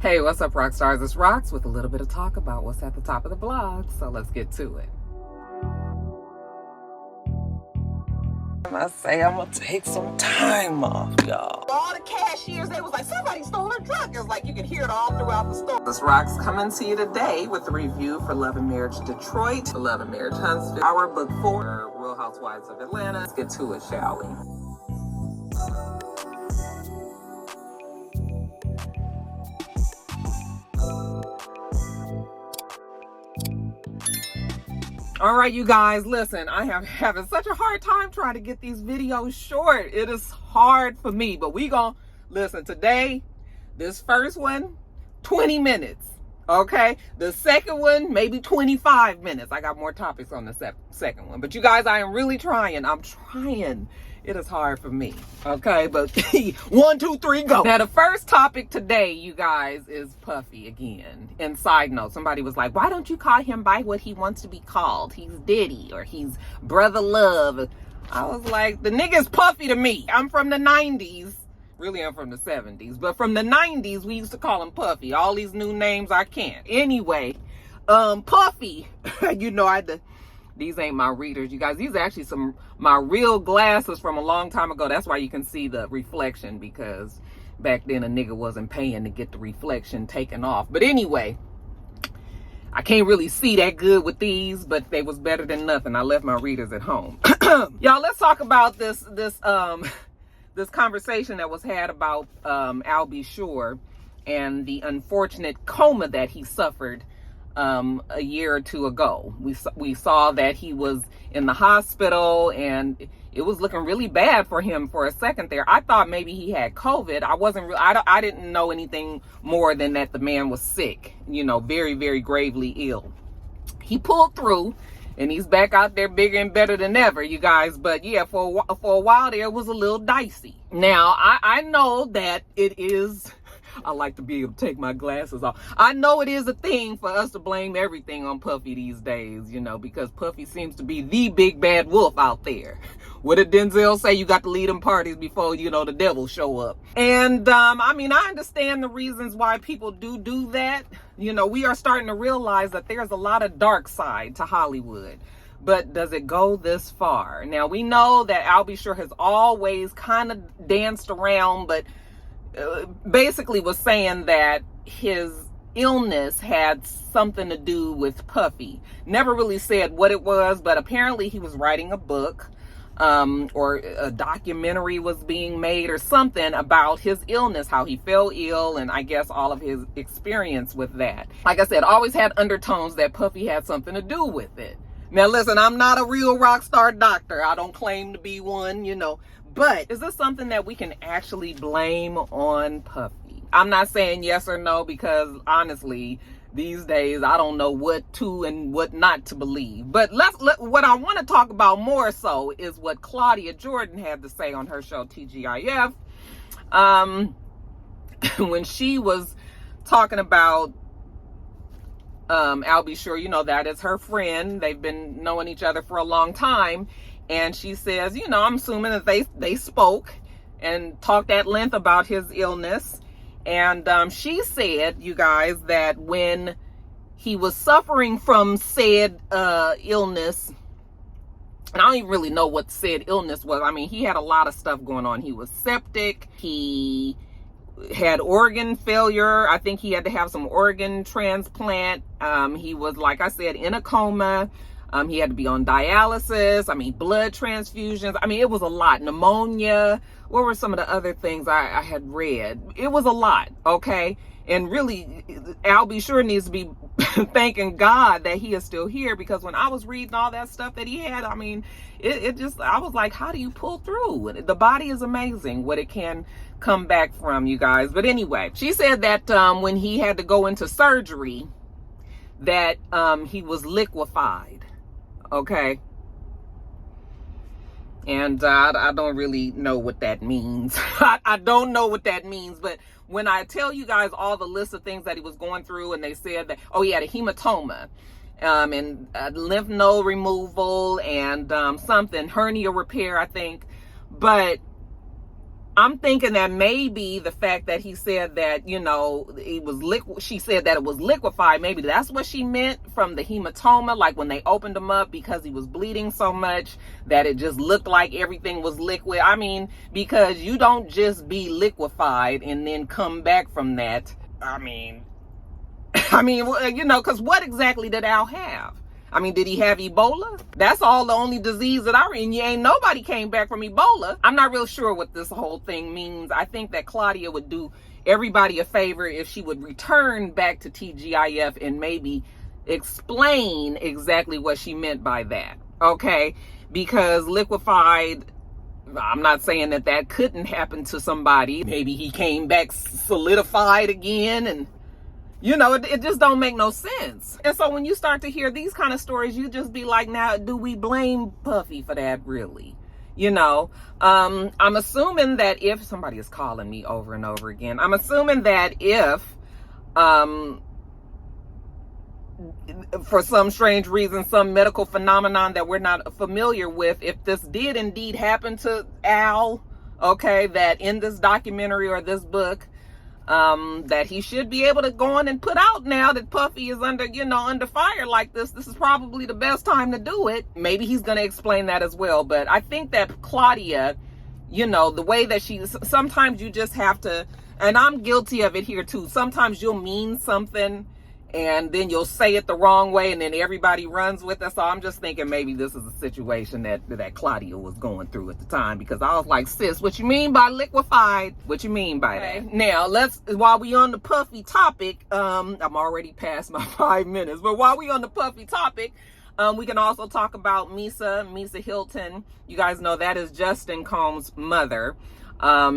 Hey, what's up, Roxstars? It's Rox with a little bit of talk about what's at the top of the blog. So let's get to it. I say I'm gonna take some time off, y'all. All the cashiers, they was like, somebody stole her truck. It was like you could hear it all throughout the store. This Rox coming to you today with a review for Love and Marriage Detroit, Love and Marriage Huntsville, our book 4, Real Housewives of Atlanta. Let's get to it, shall we? All right, you guys, listen, I am having such a hard time trying to get these videos short. It is hard for me, but we gonna listen today. This first one, 20 minutes, okay? The second one, maybe 25 minutes. I got more topics on the second one, but you guys, I am really trying. I'm trying. It is hard for me, okay? But 1, 2, 3, go. Now, the first topic today, you guys, is Puffy again. And side note, somebody was like, why don't you call him by what he wants to be called? He's Diddy or he's Brother Love. I was like, the nigga's Puffy to me. I'm from the 90s. Really, I'm from the 70s. But from the 90s, we used to call him Puffy. All these new names, I can't. Anyway, Puffy, you know, these ain't my readers, you guys. These are actually my real glasses from a long time ago. That's why you can see the reflection, because back then a nigga wasn't paying to get the reflection taken off. But anyway, I can't really see that good with these, but they was better than nothing. I left my readers at home. Y'all, let's talk about this conversation that was had about AlBSure and the unfortunate coma that he suffered a year or two ago. We saw that he was in the hospital and it was looking really bad for him for a second there. I thought maybe he had COVID. I didn't know anything more than that the man was sick, you know, very, very gravely ill. He pulled through and he's back out there bigger and better than ever, you guys. But yeah, for a while there, it was a little dicey. Now, I know that it is... I like to be able to take my glasses off. I know it is a thing for us to blame everything on Puffy these days, you know, because Puffy seems to be the big bad wolf out there. What did Denzel say? You got to lead them parties before, you know, the devil show up. And, I mean, I understand the reasons why people do that. You know, we are starting to realize that there's a lot of dark side to Hollywood. But does it go this far? Now, we know that AlBSure has always kind of danced around, but basically was saying that his illness had something to do with Puffy. Never really said what it was, but apparently he was writing a book, or a documentary was being made or something about his illness, how he fell ill, and I guess all of his experience with that. Like I said, always had undertones that Puffy had something to do with it. Now listen, I'm not a real rock star doctor. I don't claim to be one, you know. But is this something that we can actually blame on Puffy? I'm not saying yes or no, because honestly, these days, I don't know what to and what not to believe. But what I want to talk about more so is what Claudia Jordan had to say on her show, TGIF, when she was talking about AlBSure. You know, that is her friend. They've been knowing each other for a long time. And she says, you know, I'm assuming that they spoke and talked at length about his illness. And she said, you guys, that when he was suffering from said illness, and I don't even really know what said illness was. I mean, he had a lot of stuff going on. He was septic. He had organ failure. I think he had to have some organ transplant. He was, like I said, in a coma. He had to be on dialysis. I mean, blood transfusions. I mean, it was a lot. Pneumonia. What were some of the other things I had read? It was a lot, okay? And really, AlBSure needs to be thanking God that he is still here, because when I was reading all that stuff that he had, I mean, it just, I was like, how do you pull through? The body is amazing what it can come back from, you guys. But anyway, she said that when he had to go into surgery, that he was liquefied. Okay. And I don't really know what that means. I don't know what that means. But when I tell you guys all the list of things that he was going through, and they said that, oh, he had a hematoma, and lymph node removal, and something, hernia repair, I think. But I'm thinking that maybe the fact that he said that, you know, it was she said that it was liquefied, maybe that's what she meant from the hematoma, like when they opened him up because he was bleeding so much that it just looked like everything was liquid. I mean, because you don't just be liquefied and then come back from that. I mean, you know, because what exactly did Al have? I mean, did he have Ebola? That's all the only disease that and ain't nobody came back from Ebola. I'm not real sure what this whole thing means. I think that Claudia would do everybody a favor if she would return back to TGIF and maybe explain exactly what she meant by that. Okay? Because liquefied, I'm not saying that that couldn't happen to somebody. Maybe he came back solidified again, and you know, it just don't make no sense. And so when you start to hear these kind of stories, you just be like, now, do we blame Puffy for that, really? You know, I'm assuming that if somebody is calling me over and over again, I'm assuming that if, for some strange reason, some medical phenomenon that we're not familiar with, if this did indeed happen to Al, okay, that in this documentary or this book, that he should be able to go on and put out now that Puffy is under, you know, under fire like this. This is probably the best time to do it. Maybe he's going to explain that as well. But I think that Claudia, you know, the way that sometimes you just have to, and I'm guilty of it here too. Sometimes you'll mean something and then you'll say it the wrong way and then everybody runs with it. So I'm just thinking maybe this is a situation that Claudia was going through at the time, because I was like, sis, what you mean by liquefied? What you mean by that? Now, while we on the Puffy topic, I'm already past my 5 minutes, but while we on the Puffy topic, we can also talk about Misa Hilton. You guys know that is Justin Combs' mother.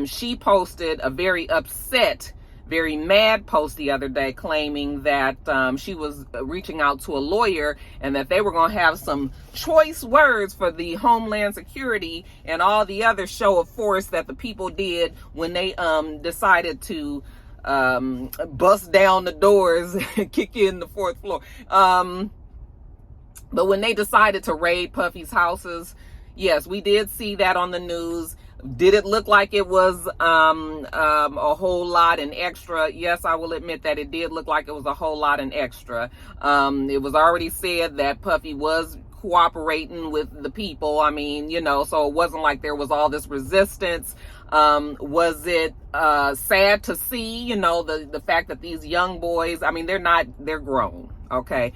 She posted a very upset, very mad post the other day claiming that she was reaching out to a lawyer and that they were going to have some choice words for the Homeland Security and all the other show of force that the people did when they decided to bust down the doors and kick in the fourth floor. But when they decided to raid Puffy's houses, yes, we did see that on the news. Did it look like it was a whole lot and extra? Yes, I will admit that it did look like it was a whole lot and extra. It was already said that Puffy was cooperating with the people. I mean, you know, so it wasn't like there was all this resistance. Was it sad to see, you know, the fact that these young boys, I mean, they're grown, okay?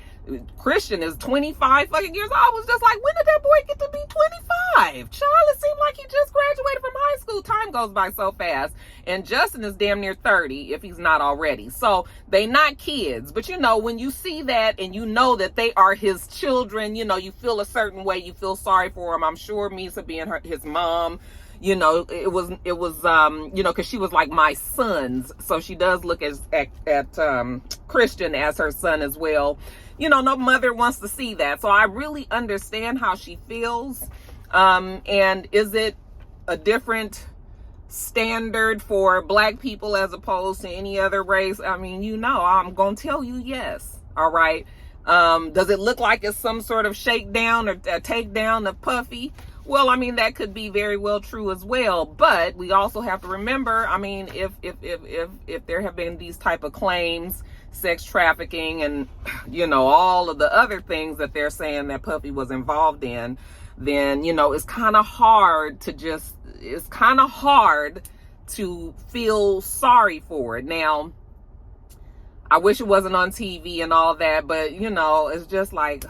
Christian is 25 fucking years old. I was just like, when did that boy get to be 25? Child, it seemed like he just graduated from high school. Time goes by so fast. And Justin is damn near 30 if he's not already. So they not kids. But you know, when you see that and you know that they are his children, you know, you feel a certain way. You feel sorry for him. I'm sure Misa being his mom, you know, it was, you know, cause she was like my sons. So she does look at Christian as her son as well. You know, no mother wants to see that. So I really understand how she feels. And is it a different standard for Black people as opposed to any other race? I mean, you know, I'm going to tell you yes. All right. Does it look like it's some sort of shakedown or a takedown of Puffy? Well, I mean, that could be very well true as well. But we also have to remember, I mean, if there have been these type of claims, sex trafficking and, you know, all of the other things that they're saying that Puffy was involved in, then, you know, it's kind of hard to feel sorry for it. Now, I wish it wasn't on TV and all that, but, you know, it's just like,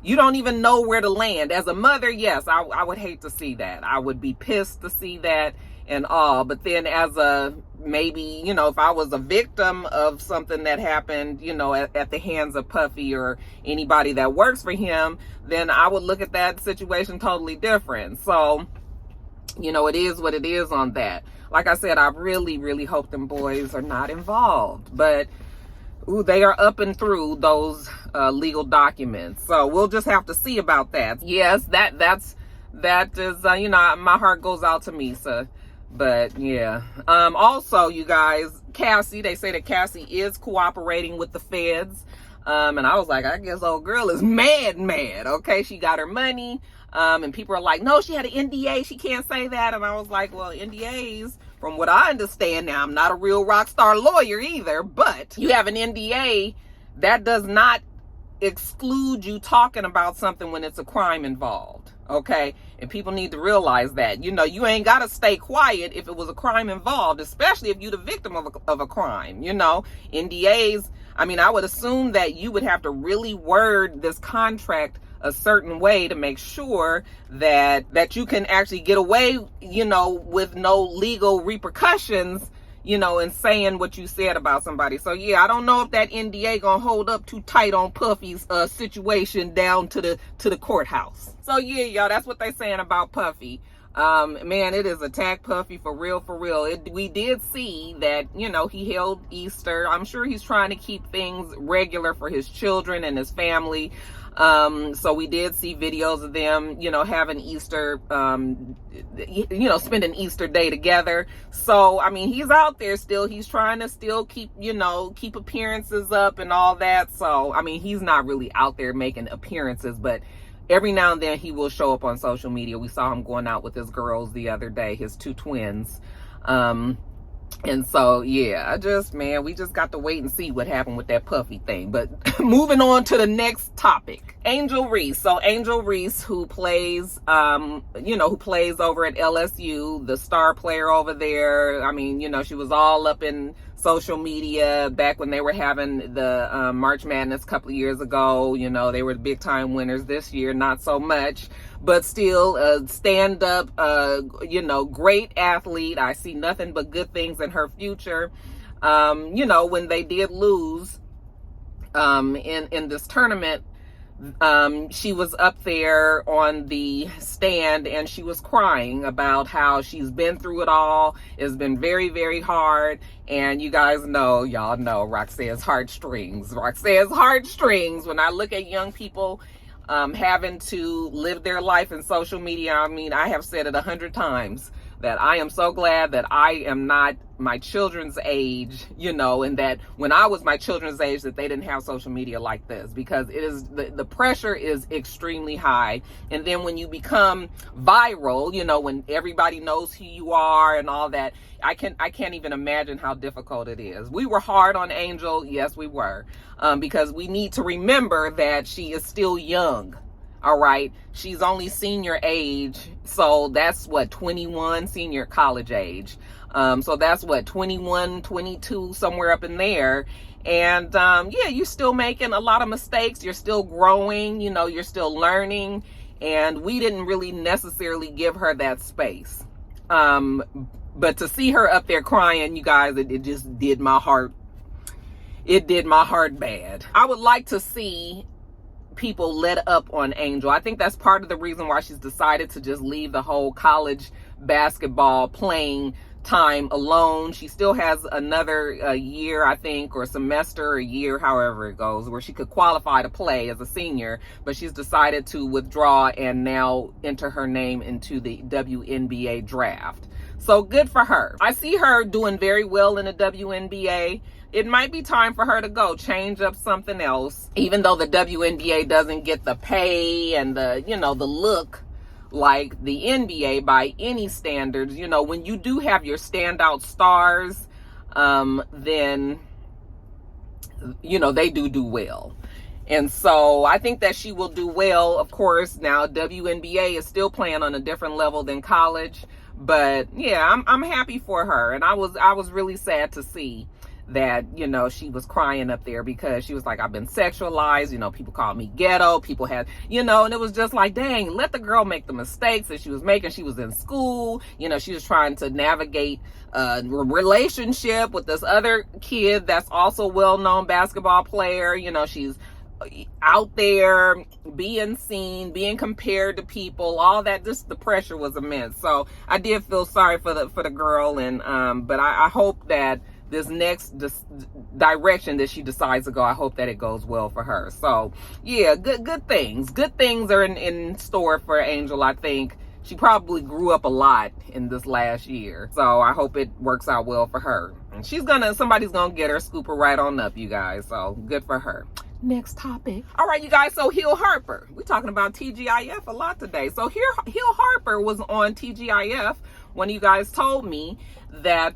you don't even know where to land. As a mother, yes, I would hate to see that. I would be pissed to see that and all. But then as maybe, you know, if I was a victim of something that happened, you know, at the hands of Puffy or anybody that works for him, then I would look at that situation totally different. So, you know, it is what it is on that. Like I said, I really, really hope them boys are not involved. But ooh, they are up and through those legal documents. So we'll just have to see about that. Yes, that is, you know, my heart goes out to Misa. But yeah, also you guys, Cassie, they say that Cassie is cooperating with the feds. And I was like, I guess old girl is mad. Okay, she got her money. And people are like, no, she had an NDA, she can't say that. And I was like, well, NDAs, from what I understand now, I'm not a real rock star lawyer either, but you have an NDA, that does not exclude you talking about something when it's a crime involved. Okay, and people need to realize that, you ain't got to stay quiet if it was a crime involved, especially if you're the victim of a crime. NDAs, I would assume that you would have to really word this contract a certain way to make sure that you can actually get away, with no legal repercussions, and saying what you said about somebody. So yeah, I don't know if that NDA gonna hold up too tight on Puffy's situation down to the courthouse. So yeah, y'all, that's what they saying about Puffy. Man, it is attack Puffy for real. We did see that, he held Easter. I'm sure he's trying to keep things regular for his children and his family. So we did see videos of them, having Easter, spending Easter day together. So, he's out there still. He's trying to still keep appearances up and all that. So, he's not really out there making appearances, but every now and then he will show up on social media. We saw him going out with his girls the other day, his two twins. And so, yeah, we just got to wait and see what happened with that Puffy thing. But moving on to the next topic, AngelReese. So AngelReese, who plays over at LSU, the star player over there. She was all up in social media back when they were having the March Madness a couple of years ago. They were the big time winners. This year, not so much, but still stand up, great athlete. I see nothing but good things in her future. When they did lose in this tournament, she was up there on the stand and she was crying about how she's been through it all. It's been very, very hard. And you guys know, y'all know, Roxanne's heartstrings. When I look at young people having to live their life in social media, I have said it 100 times that I am so glad that I am not my children's age, and that when I was my children's age that they didn't have social media like this, because it is the pressure is extremely high. And then when you become viral, when everybody knows who you are and all that, I can't even imagine how difficult it is. We were hard on Angel, yes we were, because we need to remember that she is still young. All right, she's only senior age, so that's what, 21, senior college age. So that's what, 21, 22, somewhere up in there. And yeah, you're still making a lot of mistakes. You're still growing, you're still learning. And we didn't really necessarily give her that space. But to see her up there crying, you guys, it just did my heart. It did my heart bad. I would like to see people let up on Angel. I think that's part of the reason why she's decided to just leave the whole college basketball playing time alone. She still has another year, I think, or semester, or year, however it goes, where she could qualify to play as a senior, but she's decided to withdraw and now enter her name into the WNBA draft. So good for her. I see her doing very well in the WNBA. It might be time for her to go change up something else, even though the WNBA doesn't get the pay and the look like the NBA by any standards. When you do have your standout stars, then, they do well. And so I think that she will do well. Of course, now WNBA is still playing on a different level than college, but yeah, I'm happy for her. And I was really sad to see that, she was crying up there because she was like, I've been sexualized, people call me ghetto, people had, and it was just like, dang, let the girl make the mistakes that she was making. She was in school, she was trying to navigate a relationship with this other kid that's also a well-known basketball player. She's out there being seen, being compared to people, all that. Just the pressure was immense. So I did feel sorry for the girl, and but I hope that this next direction that she decides to go, I hope that it goes well for her. So yeah, good things are in store for Angel. I think she probably grew up a lot in this last year, so I hope it works out well for her. And somebody's gonna get her, scoop her right on up, you guys. So good for her. Next topic. All right, you guys. So Hill Harper. We're talking about TGIF a lot today. So here, Hill Harper was on TGIF when you guys told me that,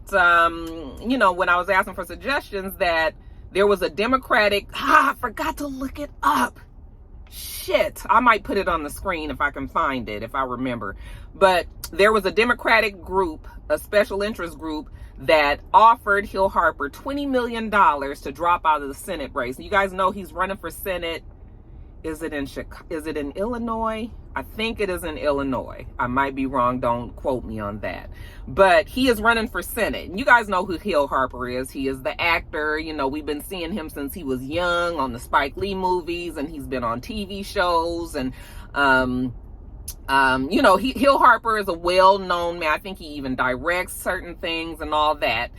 you know, when I was asking for suggestions, that there was a Democratic. I forgot to look it up. Shit. I might put it on the screen if I can find it, if I remember. But there was a Democratic group, a special interest group, that offered Hill Harper $20 million to drop out of the Senate race. You guys know he's running for Senate. Is it in Chicago? Is it in Illinois? I think it is in Illinois. I might be wrong. Don't quote me on that. But he is running for Senate. And you guys know who Hill Harper is. He is the actor. You know, we've been seeing him since he was young on the Spike Lee movies, and he's been on TV shows. And, you know, Hill Harper is a well-known man. I think he even directs certain things and all that.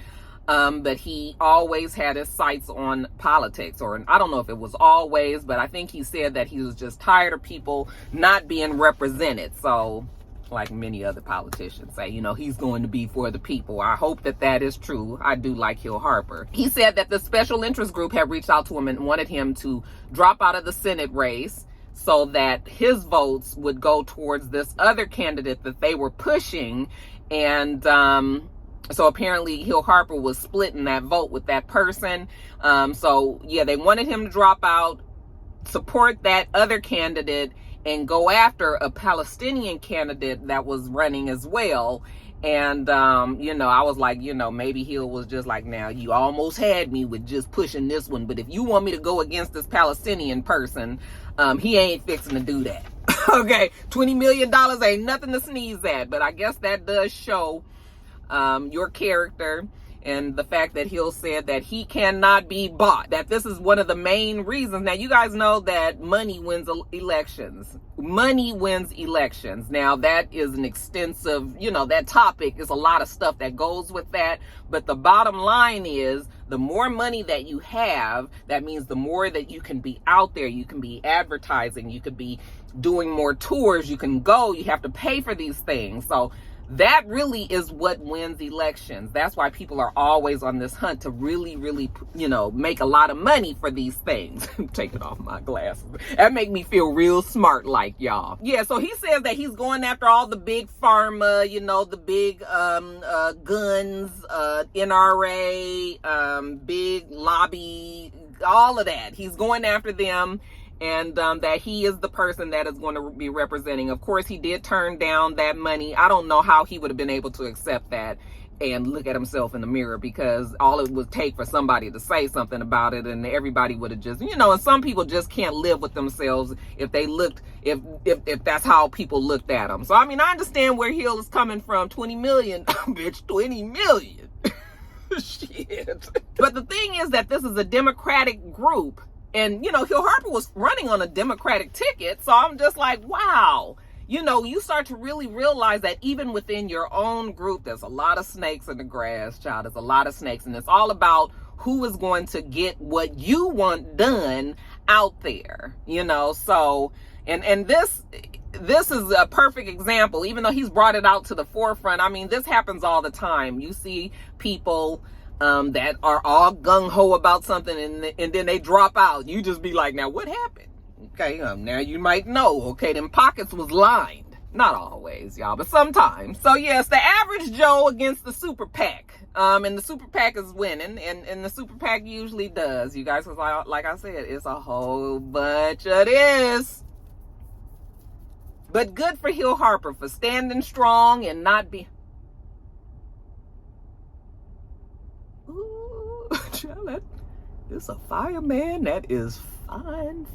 But he always had his sights on politics, or I don't know if it was always, but I think he said that he was just tired of people not being represented. So, like many other politicians say, you know, he's going to be for the people. I hope that that is true. I do like Hill Harper. He said that the special interest group had reached out to him and wanted him to drop out of the Senate race so that his votes would go towards this other candidate that they were pushing. And, so apparently Hill Harper was splitting that vote with that person. So yeah, they wanted him to drop out, support that other candidate, and go after a Palestinian candidate that was running as well. And, you know, I was like, you know, maybe Hill was just like, now you almost had me with just pushing this one, but if you want me to go against this Palestinian person, he ain't fixing to do that. Okay, $20 million ain't nothing to sneeze at, but I guess that does show your character, and the fact that Hill said that he cannot be bought, that this is one of the main reasons. Now, you guys know that money wins elections. Money wins elections. Now, that is an extensive, you know, that topic is a lot of stuff that goes with that. But the bottom line is, the more money that you have, that means the more that you can be out there. You can be advertising. You could be doing more tours. You can go. You have to pay for these things. So that really is what wins elections. That's why people are always on this hunt to really, really, you know, make a lot of money for these things. I'm taking off my glasses. That make me feel real smart like y'all. Yeah, so he says that he's going after all the big pharma, you know, the big guns, NRA, big lobby, all of that. He's going after them. And that he is the person that is going to be representing. Of course, he did turn down that money. I don't know how he would have been able to accept that and look at himself in the mirror, because all it would take for somebody to say something about it, and everybody would have just, you know, and some people just can't live with themselves if they looked, if that's how people looked at them. So, I mean, I understand where Hill is coming from. 20 million, bitch, 20 million. Shit. But the thing is that this is a Democratic group. And, you know, Hill Harper was running on a Democratic ticket. So I'm just like, wow. You know, you start to really realize that even within your own group, there's a lot of snakes in the grass, child. There's a lot of snakes. And it's all about who is going to get what you want done out there, you know. So, and this is a perfect example, even though he's brought it out to the forefront. I mean, this happens all the time. You see people that are all gung-ho about something, and then they drop out. You just be like, now what happened? Okay, now you might know, okay, them pockets was lined. Not always, y'all, but sometimes. So yes, the average Joe against the super PAC. And the super PAC is winning, and the super PAC usually does. You guys, like I said, it's a whole bunch of this. But good for Hill Harper for standing strong and not be... Child, it's a fireman. That is fine.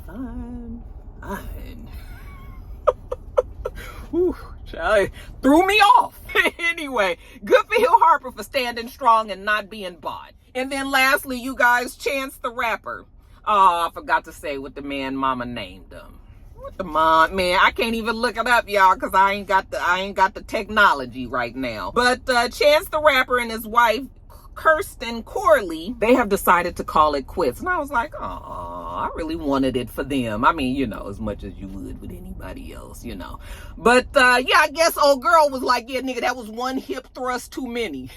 Ooh, child, threw me off. Anyway, good for Hill Harper for standing strong and not being bought. And then lastly, you guys, Chance the Rapper. Oh, I forgot to say what the man mama named him. What the mom, man, I can't even look it up, y'all, because I ain't got the technology right now. But Chance the Rapper and his wife Kirsten Corley, they have decided to call it quits. And I was like, oh, I really wanted it for them. I mean, you know, as much as you would with anybody else, you know. But yeah, I guess old girl was like, yeah, nigga, that was one hip thrust too many.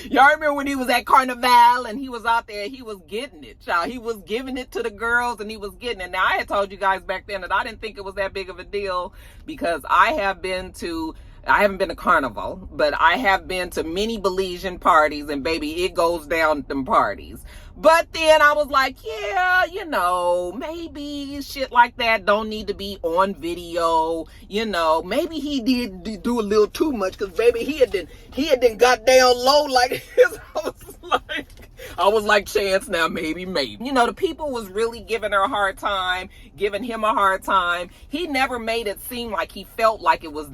Y'all remember when he was at Carnival and he was out there, he was getting it, child. He was giving it to the girls and he was getting it. Now, I had told you guys back then that I didn't think it was that big of a deal because I haven't been to Carnival, but I have been to many Belizean parties, and baby, it goes down at them parties. But then I was like, yeah, you know, maybe shit like that don't need to be on video. You know, maybe he did do a little too much because baby, he had got down low like this. I was like, Chance, now maybe. You know, the people was really giving her a hard time, giving him a hard time. He never made it seem like he felt like it was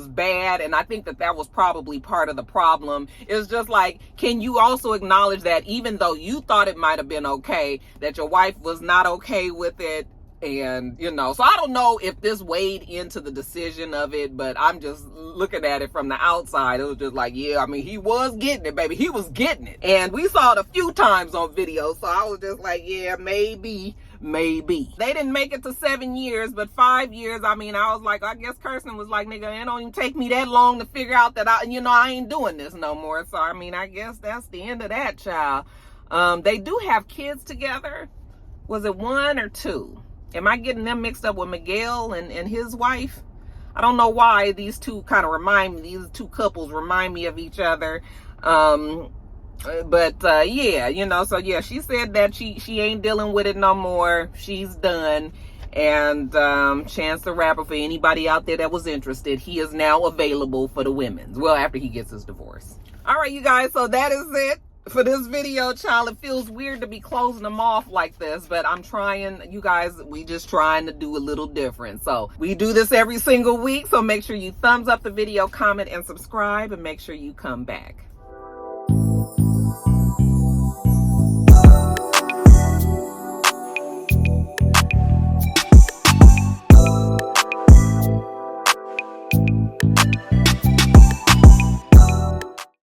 bad, and I think that was probably part of the problem. It's just like, can you also acknowledge that even though you thought it might have been okay, that your wife was not okay with it? And, you know, so I don't know if this weighed into the decision of it, but I'm just looking at it from the outside. It was just like, yeah, I mean, he was getting it, baby. He was getting it. And we saw it a few times on video. So I was just like, yeah, maybe. They didn't make it to 7 years, but 5 years, I mean, I was like, I guess Kirsten was like, nigga, it don't even take me that long to figure out that I ain't doing this no more. So, I mean, I guess that's the end of that, child. They do have kids together. Was it 1 or 2? Am I getting them mixed up with Miguel and his wife? I don't know why these two couples remind me of each other. Yeah, you know, so yeah, she said that she ain't dealing with it no more. She's done. And Chance the Rapper, for anybody out there that was interested, he is now available for the women's. Well, after he gets his divorce. All right, you guys, so that is it for this video, child. It feels weird to be closing them off like this, but I'm trying, you guys, we just trying to do a little different. So we do this every single week, so make sure you thumbs up the video, comment, and subscribe, and make sure you come back.